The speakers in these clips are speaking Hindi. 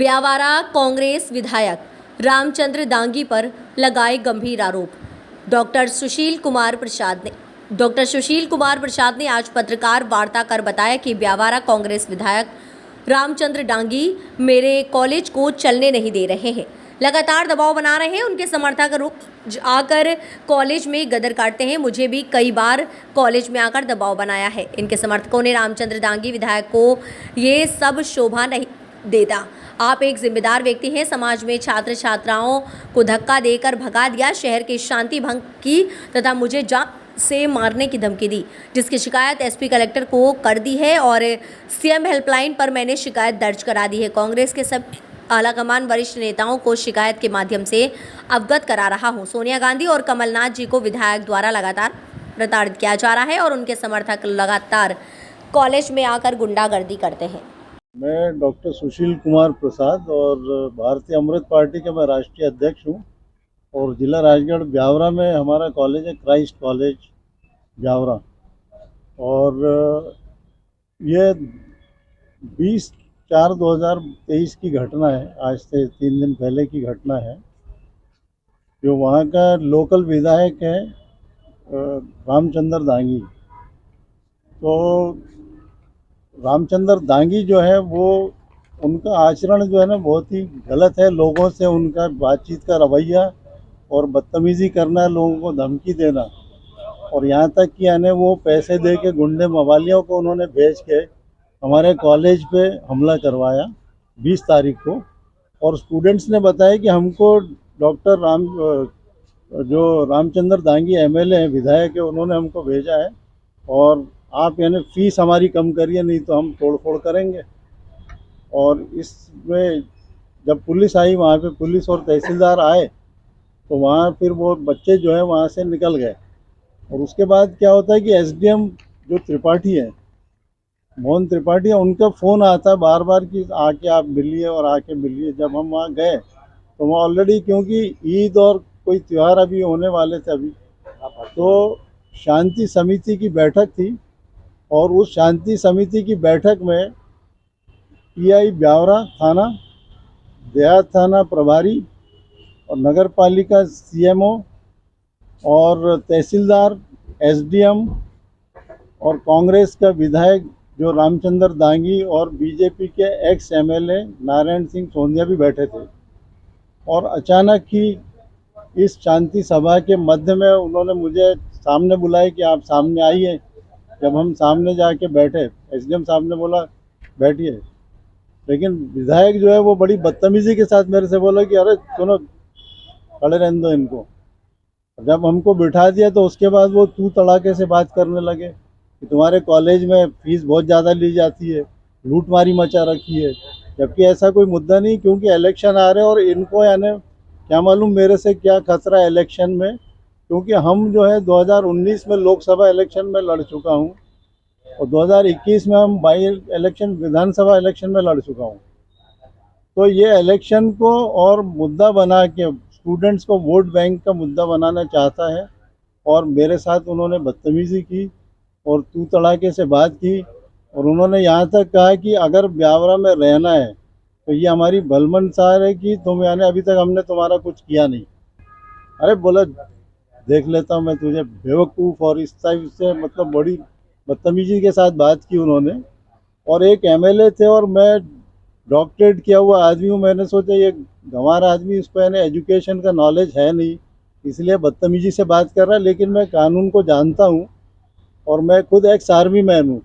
ब्यावरा कांग्रेस विधायक रामचंद्र दांगी पर लगाए गंभीर आरोप। डॉक्टर सुशील कुमार प्रसाद ने आज पत्रकार वार्ता कर बताया कि ब्यावरा कांग्रेस विधायक रामचंद्र दांगी मेरे कॉलेज को चलने नहीं दे रहे हैं, लगातार दबाव बना रहे हैं। उनके समर्थक रुक आकर कॉलेज में गदर काटते हैं। मुझे भी कई बार कॉलेज में आकर दबाव बनाया है। इनके समर्थकों ने रामचंद्र दांगी विधायक को ये सब शोभा नहीं देता, आप एक जिम्मेदार व्यक्ति हैं, समाज में छात्र छात्राओं को धक्का देकर भगा दिया, शहर की शांति भंग की तथा मुझे जान से मारने की धमकी दी, जिसकी शिकायत एसपी कलेक्टर को कर दी है और सीएम हेल्पलाइन पर मैंने शिकायत दर्ज करा दी है। कांग्रेस के सब आलाकमान वरिष्ठ नेताओं को शिकायत के माध्यम से अवगत करा रहा हूं। सोनिया गांधी और कमलनाथ जी को विधायक द्वारा लगातार प्रताड़ित किया जा रहा है और उनके समर्थक लगातार कॉलेज में आकर गुंडागर्दी करते हैं। मैं डॉक्टर सुशील कुमार प्रसाद और भारतीय अमृत पार्टी के मैं राष्ट्रीय अध्यक्ष हूं और जिला राजगढ़ ब्यावरा में हमारा कॉलेज है, क्राइस्ट कॉलेज ब्यावरा। और ये 20/4/2023 की घटना है, आज से 3 दिन पहले की घटना है। जो वहाँ का लोकल विधायक है रामचंद्र दांगी, तो रामचंद्र दांगी जो है वो उनका आचरण जो है ना बहुत ही गलत है। लोगों से उनका बातचीत का रवैया और बदतमीज़ी करना, लोगों को धमकी देना, और यहाँ तक कि यानी वो पैसे दे के गुंडे मवालियों को उन्होंने भेज के हमारे कॉलेज पे हमला करवाया 20 तारीख को। और स्टूडेंट्स ने बताया कि हमको डॉक्टर रामचंद्र दांगी एमएलए हैं, विधायक है, उन्होंने हमको भेजा है और आप यानी फीस हमारी कम करिए, नहीं तो हम तोड़फोड़ करेंगे। और इसमें जब पुलिस आई, वहाँ पे पुलिस और तहसीलदार आए, तो वहाँ फिर वो बच्चे जो है वहाँ से निकल गए। और उसके बाद क्या होता है कि एसडीएम जो त्रिपाठी है, मोहन त्रिपाठी है, उनका फ़ोन आता है बार बार कि आके आप मिलिए और आके मिलिए। जब हम वहाँ गए तो वहाँ ऑलरेडी, क्योंकि ईद और कोई त्यौहार अभी होने वाले थे अभी, तो शांति समिति की बैठक थी और उस शांति समिति की बैठक में पीआई ब्यावरा थाना, देहात थाना प्रभारी और नगर पालिका सीएमओ और तहसीलदार, एसडीएम और कांग्रेस का विधायक जो रामचंद्र दांगी और बीजेपी के एक्स एमएलए नारायण सिंह सोंधिया भी बैठे थे। और अचानक ही इस शांति सभा के मध्य में उन्होंने मुझे सामने बुलाया कि आप सामने आइए। जब हम सामने जाके बैठे, एसडीएम साहब ने बोला बैठिए, लेकिन विधायक जो है वो बड़ी बदतमीजी के साथ मेरे से बोला कि अरे सुनो, खड़े रहने दो इनको। जब हमको बिठा दिया तो उसके बाद वो तू तड़ाके से बात करने लगे कि तुम्हारे कॉलेज में फीस बहुत ज़्यादा ली जाती है, लूटमारी मचा रखी है, जबकि ऐसा कोई मुद्दा नहीं, क्योंकि इलेक्शन आ रहे हैं और इनको यानी क्या मालूम मेरे से क्या खतरा है इलेक्शन में। क्योंकि हम जो है 2019 में लोकसभा इलेक्शन में लड़ चुका हूं और 2021 में हम बाई इलेक्शन विधानसभा इलेक्शन में लड़ चुका हूं। तो ये इलेक्शन को और मुद्दा बना के स्टूडेंट्स को वोट बैंक का मुद्दा बनाना चाहता है और मेरे साथ उन्होंने बदतमीज़ी की और तू तड़ाके से बात की। और उन्होंने यहाँ तक कहा कि अगर ब्यावरा में रहना है तो ये हमारी भलमनसार है कि तुम यानी अभी तक हमने तुम्हारा कुछ किया नहीं। अरे बोला देख लेता हूँ मैं तुझे बेवकूफ़, और इस टाइप से मतलब बड़ी बदतमीजी के साथ बात की उन्होंने। और एक एमएलए थे और मैं डॉक्टरेट किया हुआ आदमी हूँ, मैंने सोचा ये गंवार आदमी, इसको यानी एजुकेशन का नॉलेज है नहीं, इसलिए बदतमीजी से बात कर रहा है। लेकिन मैं कानून को जानता हूँ और मैं खुद एक्स आर्मी मैन हूँ,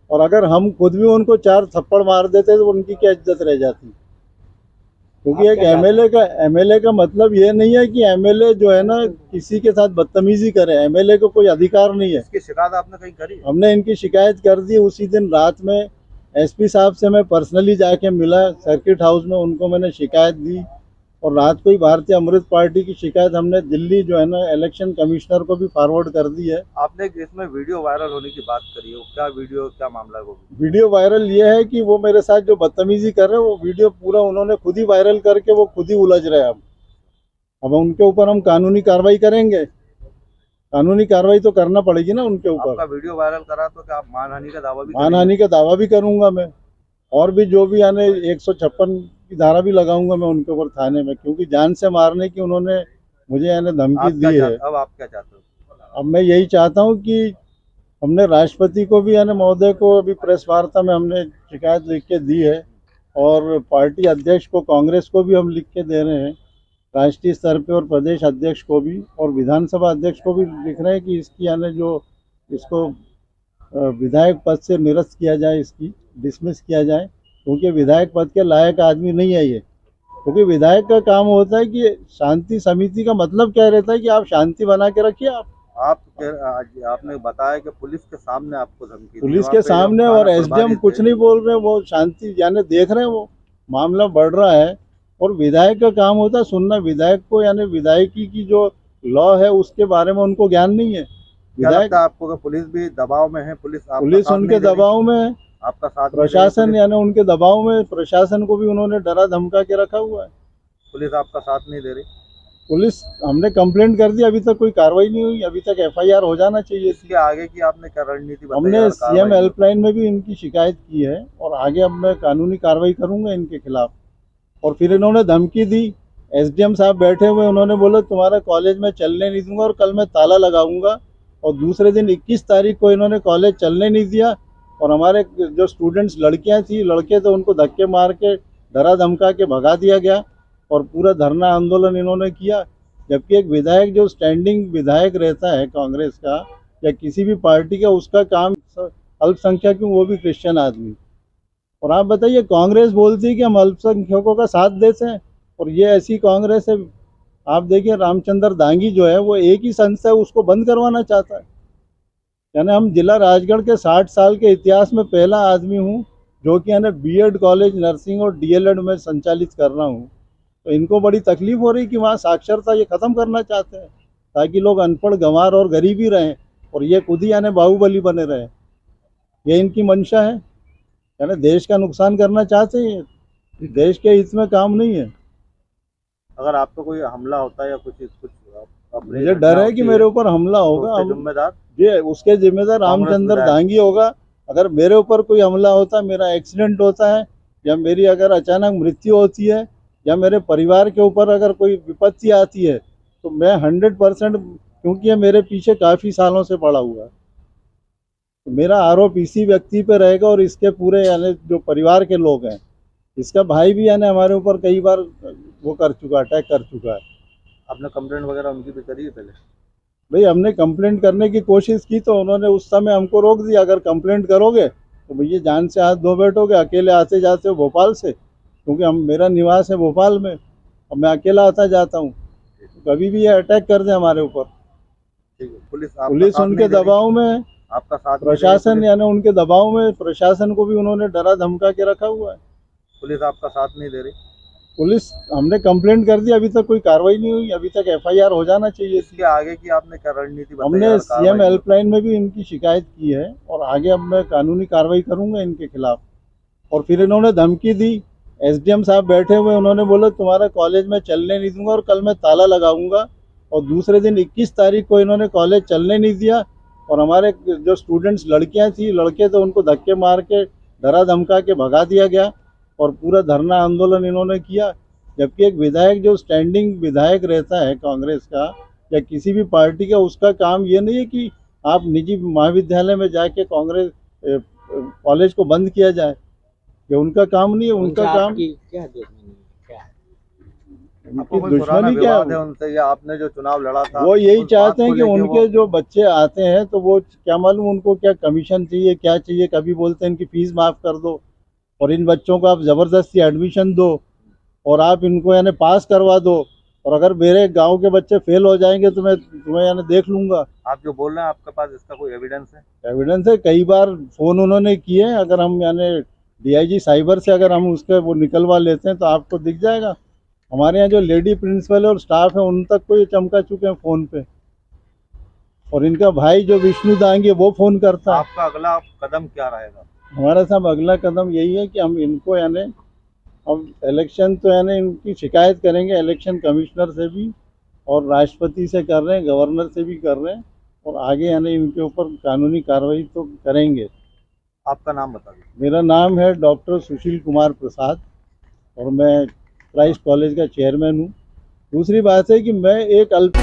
और अगर हम खुद भी उनको 4 थप्पड़ मार देते तो उनकी क्या इज्जत रह जाती। क्योंकि एक एमएलए का मतलब ये नहीं है कि एमएलए जो है ना किसी के साथ बदतमीजी करे। एमएलए को कोई अधिकार नहीं है। इसकी शिकायत आपने कहीं करी? हमने इनकी शिकायत कर दी। उसी दिन रात में एसपी साहब से मैं पर्सनली जाके मिला सर्किट हाउस में, उनको मैंने शिकायत दी। और रात को ही भारतीय अमृत पार्टी की शिकायत हमने दिल्ली जो है ना इलेक्शन कमिश्नर को भी फॉरवर्ड कर दी है। आपने इसमें वीडियो वायरल होने की बात करी है, क्या वीडियो, क्या मामला है वो? वीडियो वायरल ये है कि वो मेरे साथ जो बदतमीजी कर रहे हैं वो वीडियो पूरा उन्होंने खुद ही वायरल करके वो खुद ही उलझ रहे हैं। अब उनके ऊपर हम कानूनी कार्रवाई करेंगे। कानूनी कार्रवाई तो करना पड़ेगी ना उनके ऊपर। आपका वीडियो वायरल करा तो क्या आप मानहानि का दावा भी? मानहानि का दावा भी करूंगा मैं। और भी जो भी यानी 156 की धारा भी लगाऊंगा मैं उनके ऊपर थाने में, क्योंकि जान से मारने की उन्होंने मुझे यानी धमकी दी है। अब आप क्या चाहते हो? अब मैं यही चाहता हूँ कि हमने राष्ट्रपति को भी यानी महोदय को अभी प्रेस वार्ता में हमने शिकायत लिख के दी है, और पार्टी अध्यक्ष को कांग्रेस को भी हम लिख के दे रहे हैं, राष्ट्रीय स्तर पे और प्रदेश अध्यक्ष को भी और विधानसभा अध्यक्ष को भी लिख रहे हैं कि इसकी यानी जो इसको विधायक पद से निरस्त किया जाए, इसकी डिसमिस किया जाए, क्योंकि विधायक पद के लायक आदमी नहीं है ये। क्योंकि विधायक का काम होता है कि शांति समिति का मतलब क्या रहता है कि आप शांति बना के रखिए। आपने बताया कि पुलिस के सामने आपको धमकी दी, पुलिस वहाँ के पे सामने, थाना और एसडीएम प्रभारी कुछ थे। नहीं बोल रहे, वो शांति यानी देख रहे हैं, वो मामला बढ़ रहा है। और विधायक का काम होता है सुनना, विधायक को यानी विधायकी की जो लॉ है उसके बारे में उनको ज्ञान नहीं है। क्या लगता है आपको कि पुलिस भी दबाव में है? पुलिस उनके दबाव में है, आपका साथ प्रशासन यानी उनके दबाव में, प्रशासन को भी उन्होंने डरा धमका के रखा हुआ है। पुलिस आपका साथ नहीं दे रही? पुलिस, हमने कंप्लेंट कर दी, अभी तक कोई कार्रवाई नहीं हुई। अभी तक एफआईआर हो जाना चाहिए। इसके आगे की आपने क्या रणनीति बताई? हमने सीएम हेल्पलाइन में भी इनकी शिकायत की है, और आगे अब मैं कानूनी कार्रवाई करूंगा इनके खिलाफ। और फिर इन्होंने धमकी दी, एसडीएम साहब बैठे हुए, उन्होंने बोला तुम्हारा कॉलेज में चलने नहीं दूंगा और कल मैं ताला लगाऊंगा। और दूसरे दिन 21 तारीख को इन्होंने कॉलेज चलने नहीं दिया, और हमारे जो स्टूडेंट्स लड़कियां थी, लड़के थे, उनको धक्के मार के डरा धमका के भगा दिया गया, और पूरा धरना आंदोलन इन्होंने किया। जबकि एक विधायक जो स्टैंडिंग विधायक रहता है कांग्रेस का या किसी भी पार्टी का, उसका काम अल्पसंख्यक, वो भी क्रिश्चियन आदमी। और आप बताइए, कांग्रेस बोलती है कि हम अल्पसंख्यकों का साथ देते हैं, और ये ऐसी कांग्रेस है। आप देखिए, रामचंद्र दांगी जो है वो एक ही संस्था है, उसको बंद करवाना चाहता है। यानी हम जिला राजगढ़ के 60 साल के इतिहास में पहला आदमी हूँ जो कि यानी बीएड कॉलेज, नर्सिंग और डीएलएड में संचालित कर रहा हूँ। तो इनको बड़ी तकलीफ हो रही कि वहाँ साक्षरता ये ख़त्म करना चाहते हैं, ताकि लोग अनपढ़, गंवार और गरीब ही रहें, और ये खुद ही यानी बाहुबली बने रहें। ये इनकी मंशा है, यानी देश का नुकसान करना चाहते हैं, देश के हित में काम नहीं है। अगर आप पे कोई हमला होता है या कुछ मुझे डर है कि मेरे ऊपर हमला होगा। जिम्मेदार ये उसके जिम्मेदार रामचंद्र दांगी होगा। अगर मेरे ऊपर कोई हमला होता, मेरा एक्सीडेंट होता है, या मेरी अगर अचानक मृत्यु होती है, या मेरे परिवार के ऊपर अगर कोई विपत्ति आती है, तो मैं 100%, क्योंकि ये मेरे पीछे काफ़ी सालों से पड़ा हुआ है, तो मेरा आरोप इसी व्यक्ति पे रहेगा और इसके पूरे यानी जो परिवार के लोग हैं। इसका भाई भी यानी हमारे ऊपर कई बार वो कर चुका, अटैक कर चुका है। आपने कंप्लेंट वगैरह उनकी भी करी है पहले? भाई, हमने कंप्लेंट करने की कोशिश की, तो उन्होंने उस समय हमको रोक दिया। अगर कंप्लेंट करोगे तो भैया जान से हाथ धो बैठोगे, अकेले आते जाते हो भोपाल से, क्योंकि मेरा निवास है भोपाल में, और मैं अकेला आता जाता हूँ, कभी भी ये अटैक कर दे हमारे ऊपर। ठीक है। पुलिस उनके दबाव में, आपका साथ प्रशासन यानी उनके दबाव में, प्रशासन को भी उन्होंने डरा धमका के रखा हुआ है। पुलिस आपका साथ नहीं दे रही? पुलिस, हमने कंप्लेंट कर दी, अभी तक कोई कार्रवाई नहीं हुई। अभी तक एफआईआर हो जाना चाहिए। इसके आगे की आपने क्या रणनीति बताई? हमने सीएम हेल्पलाइन में भी इनकी शिकायत की है, और आगे अब मैं कानूनी कार्रवाई करूंगा इनके खिलाफ। और फिर इन्होंने धमकी दी, एसडीएम साहब बैठे हुए, उन्होंने बोला तुम्हारा कॉलेज में चलने नहीं दूंगा और कल मैं ताला लगाऊंगा। और दूसरे दिन 21 तारीख को इन्होंने कॉलेज चलने नहीं दिया, और हमारे जो स्टूडेंट्स लड़कियां थी, लड़के थे, उनको धक्के मार के डरा धमका के भगा दिया गया, और पूरा धरना आंदोलन इन्होंने किया। जबकि एक विधायक जो स्टैंडिंग विधायक रहता है कांग्रेस का या किसी भी पार्टी का, उसका काम ये नहीं है कि आप निजी महाविद्यालय में जाके कांग्रेस कॉलेज को बंद किया जाए। ये उनका काम नहीं है। उनका काम क्या दुश्मनी क्या है उनसे, या आपने जो चुनाव लड़ा था वो यही चाहते हैं कि उनके जो बच्चे आते हैं, तो वो क्या मालूम उनको क्या कमीशन चाहिए, क्या चाहिए। कभी बोलते हैं इनकी फीस माफ़ कर दो, और इन बच्चों को आप ज़बरदस्ती एडमिशन दो, और आप इनको यानी पास करवा दो, और अगर मेरे गांव के बच्चे फेल हो जाएंगे तो मैं तुम्हें यानी देख लूँगा। आप जो बोल रहे हैं, आपके पास इसका कोई एविडेंस है? एविडेंस है, कई बार फ़ोन उन्होंने किए। अगर हम यानी डीआईजी साइबर से अगर हम उसके वो निकलवा लेते हैं तो आपको दिख जाएगा। हमारे यहाँ जो लेडी प्रिंसिपल और स्टाफ है, उन तक को ये चमका चुके हैं फ़ोन पे। और इनका भाई जो विष्णु दांगी, वो फ़ोन करता है। आपका अगला कदम क्या रहेगा? हमारा साहब अगला कदम यही है कि हम इनको यानी हम इलेक्शन तो यानी इनकी शिकायत करेंगे इलेक्शन कमिश्नर से भी, और राष्ट्रपति से कर रहे हैं, गवर्नर से भी कर रहे हैं, और आगे यानी इनके ऊपर कानूनी कार्रवाई तो करेंगे। आपका नाम बता दीजिए। मेरा नाम है डॉक्टर सुशील कुमार प्रसाद। और मैं क्राइस्ट कॉलेज का चेयरमैन हूँ। दूसरी बात है कि मैं एक अल्प